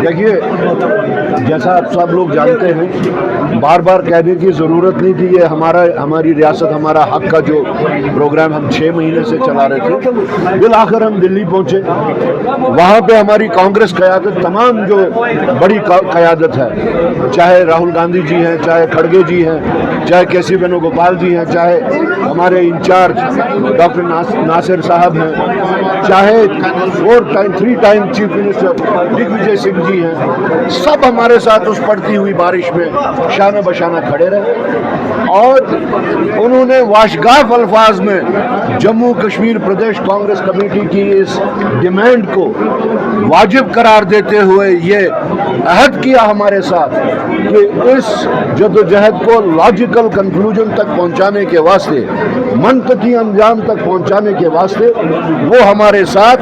देखिए, जैसा आप सब लोग जानते हैं, बार बार कहने की ज़रूरत नहीं थी, ये हमारी रियासत हमारा हक का जो प्रोग्राम हम 6 महीने से चला रहे थे, बिलाखिर हम दिल्ली पहुँचे। वहाँ पे हमारी कांग्रेस क़यादत, तमाम जो बड़ी क़यादत है, चाहे राहुल गांधी जी हैं, चाहे खड़गे जी हैं, चाहे केसी वेणुगोपाल जी हैं, चाहे हमारे इंचार्ज डॉक्टर नासिर साहब हैं, चाहे 3 time chief minister Digvijay Singh ji हैं, सब हमारे साथ उस पड़ती हुई बारिश में शाना बशाना खड़े रहे और उन्होंने वाशगाफ अल्फाज में जम्मू कश्मीर प्रदेश कांग्रेस कमेटी की इस डिमांड को वाजिब करार देते हुए ये अहद किया हमारे साथ कि इस जदोजहद को लॉजिकल कंक्लूजन तक पहुंचाने के वास्ते, मंतकी अंजाम तक पहुंचाने के वास्ते वो हमारे साथ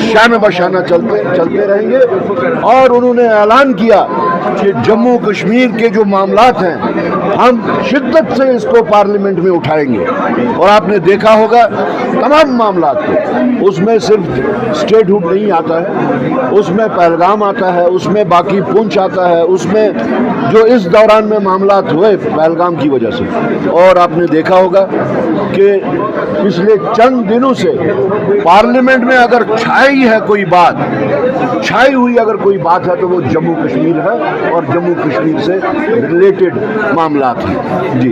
शान बशाना चलते रहेंगे। और उन्होंने ऐलान किया कि जम्मू कश्मीर के जो मामलात हैं हम शिद्दत से इसको पार्लियामेंट में उठाएंगे। और आपने देखा होगा तमाम मामलात को, उसमें सिर्फ स्टेटहुड नहीं आता है, उसमें पहलगाम आता है, उसमें बाकी पुंछ आता है, उसमें जो इस दौरान में मामलात हुए पहलगाम की वजह से। और आपने देखा होगा कि पिछले चंद दिनों से पार्लियामेंट में अगर छाई है कोई बात, छाई हुई अगर कोई बात है तो वो जम्मू कश्मीर है और जम्मू कश्मीर से रिलेटेड मामलात हैं। जी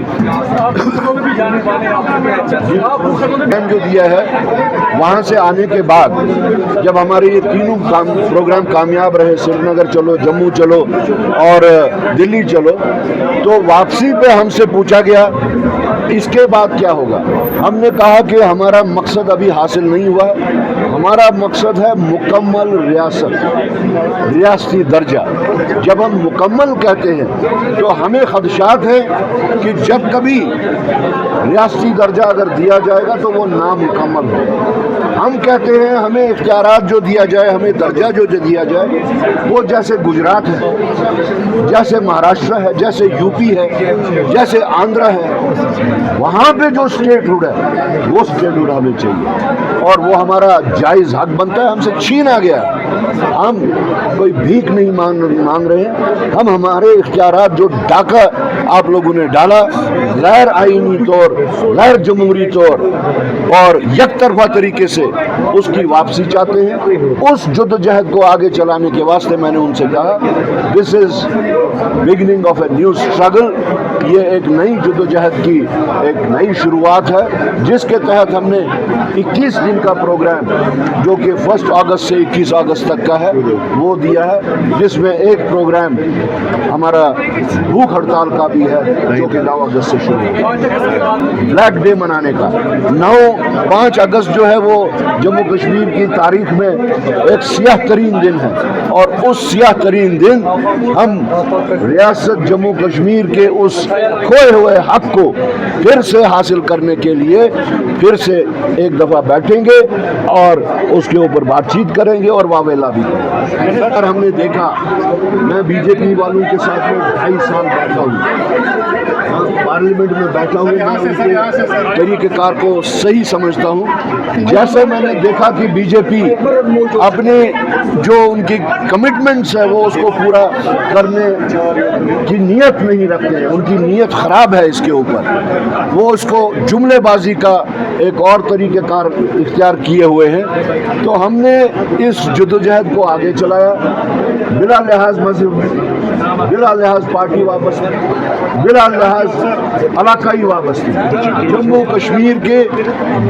जो दिया है वहाँ से आने के बाद जब हमारे ये तीनों प्रोग्राम कामयाब रहे, श्रीनगर चलो, जम्मू चलो और दिल्ली चलो, तो वापसी पे हमसे पूछा गया इसके बाद क्या होगा। हमने कहा कि हमारा मकसद अभी हासिल नहीं हुआ, हमारा मकसद है मुकम्मल रियासत, रियासती दर्जा। जब हम मुकम्मल कहते हैं तो हमें खदशात है कि जब कभी रियासती दर्जा अगर दिया जाएगा तो वो नामुकम्मल हो। हम कहते हैं हमें इख्तियारात जो दिया जाए, हमें दर्जा जो दिया जाए, वो जैसे गुजरात है, जैसे महाराष्ट्र है, जैसे यूपी है, जैसे आंध्र है, वहाँ पे जो स्टेटहुड है वो स्टेटहुड हमें चाहिए और वो हमारा जायज़ हक बनता है। हमसे छीना गया, हम कोई भीख नहीं मांग रहे हैं, हम हमारे इख्तियारात जो डाका आप लोगों ने डाला गैर आईनी तौर, गैर जमहूरी तौर और एक तरफा तरीके से, उसकी वापसी चाहते हैं। उस जद्दोजहद को आगे चलाने के वास्ते मैंने उनसे कहा this is beginning of a new struggle, ये एक नई जद्दोजहद की एक नई शुरुआत है जिसके तहत हमने 21 दिन का प्रोग्राम जो कि 1 अगस्त से 21 अगस्त तक का है वो दिया है, जिसमें एक प्रोग्राम हमारा भूख हड़ताल का भी है जो कि 9 अगस्त से शुरू है, ब्लैक डे मनाने का। 5 अगस्त जो है वो जम्मू कश्मीर की तारीख में एक सियाह तरीन दिन है और उस सियाह तरीन दिन हम रियासत जम्मू कश्मीर के उस खोए हुए हक को फिर से हासिल करने के लिए फिर से एक दफ़ा बैठेंगे और उसके ऊपर बातचीत करेंगे और वावेला भी करेंगे। और हमने देखा, मैं बीजेपी वालों के साथ में 2.5 साल बैठा हूँ, पार्लियामेंट में बैठा हूँ, मैं उनके तरीक़ेकार को सही समझता हूँ। जैसे मैंने देखा कि बीजेपी अपने जो उनकी कमिटमेंट्स है वो उसको पूरा करने की नीयत नहीं रखते हैं, उनकी नीयत ख़राब है इसके ऊपर, वो उसको जुमलेबाजी का एक और तरीक़ेकार इख्तियार किए हुए हैं। तो हमने इस जद्दोजहद को आगे चलाया बिला लिहाज मजहब, बिला लिहाज पार्टी वाबस्ती, बिला लिहाज इलाकाई वाबस्ती। जम्मू कश्मीर के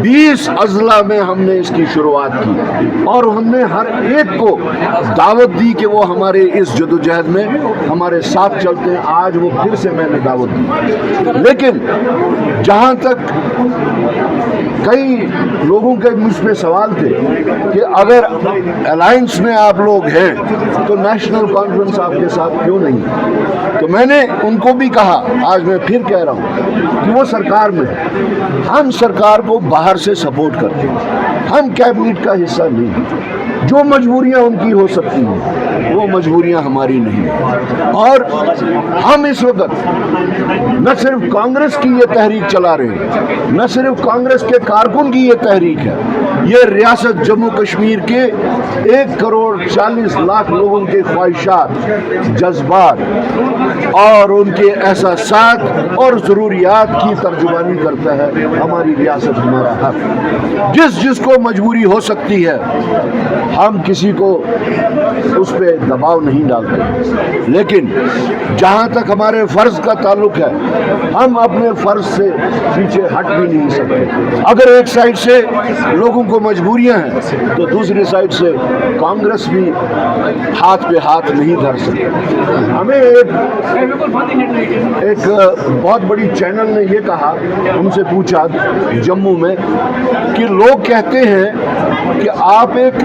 20 अजला में हमने इसकी शुरुआत की और हमने हर एक को दावत दी कि वो हमारे इस जद्दोजहद में हमारे साथ चलते हैं। आज वो फिर से मैंने दावत दी, लेकिन जहाँ तक कई लोगों के मुझ पे सवाल थे कि अगर अलायंस में आप लोग हैं तो नेशनल कॉन्फ्रेंस आपके साथ क्यों नहीं है, तो मैंने उनको भी कहा, आज मैं फिर कह रहा हूँ कि वो सरकार में, हम सरकार को बाहर से सपोर्ट करते हैं, हम कैबिनेट का हिस्सा नहीं। जो मजबूरियां उनकी हो सकती हैं वो वो मजबूरियां हमारी नहीं हैं। और हम इस वक्त न सिर्फ कांग्रेस की ये तहरीक चला रहे हैं, न सिर्फ कांग्रेस के कारकुन की ये तहरीक है, ये रियासत जम्मू कश्मीर के 1,40,00,000 लोगों के ख्वाहिशात, जज्बात और उनके एहसासात और ज़रूरियात की तर्जुमानी करता है। हमारी रियासत हमारा हक, जिसको मजबूरी हो सकती है, हम किसी को उस पर दबाव नहीं डालते, लेकिन जहाँ तक हमारे फ़र्ज़ का ताल्लुक है, हम अपने फ़र्ज़ से पीछे हट भी नहीं सकते। अगर एक साइड से लोगों को मजबूरियां हैं तो दूसरी साइड से कांग्रेस भी हाथ पे हाथ नहीं धर सकती। हमें एक बहुत बड़ी चैनल ने ये कहा, उनसे पूछा जम्मू में कि लोग कहते हैं कि आप एक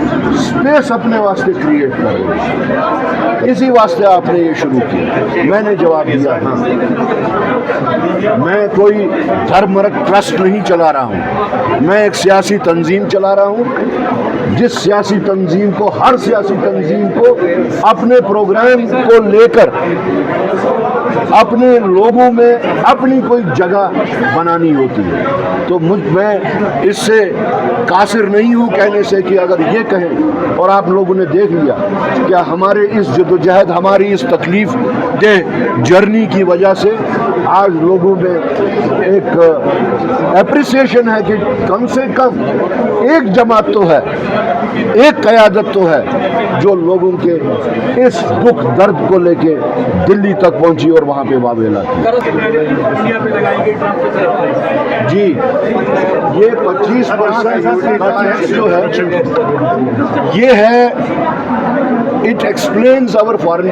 स्पेस अपने वास्ते क्रिएट कर रहे हैं, इसी वास्ते आपने ये शुरू किया। मैंने जवाब दिया, हाँ, मैं कोई धर्मरक ट्रस्ट नहीं चला रहा हूँ, मैं एक सियासी तंजीम चला रहा हूँ, जिस सियासी तंजीम को, हर सियासी तंजीम को अपने प्रोग्राम को लेकर अपने लोगों में अपनी कोई जगह बनानी होती है। तो मैं इससे कासिर नहीं हूँ कहने से कि अगर ये कहें, और आप लोगों ने देख लिया क्या हमारे इस जद्दोजहद, हमारी इस तकलीफ देह जर्नी की वजह से आज लोगों में एक एप्रिसिएशन है कि कम से कम एक जमात तो है, एक क़यादत तो है जो लोगों के इस दुख दर्द को लेके दिल्ली तक पहुंची और वहां पे वावेला की। जी, ये 25% जो है, ये है, इट एक्सप्लेन्स आवर फॉरेन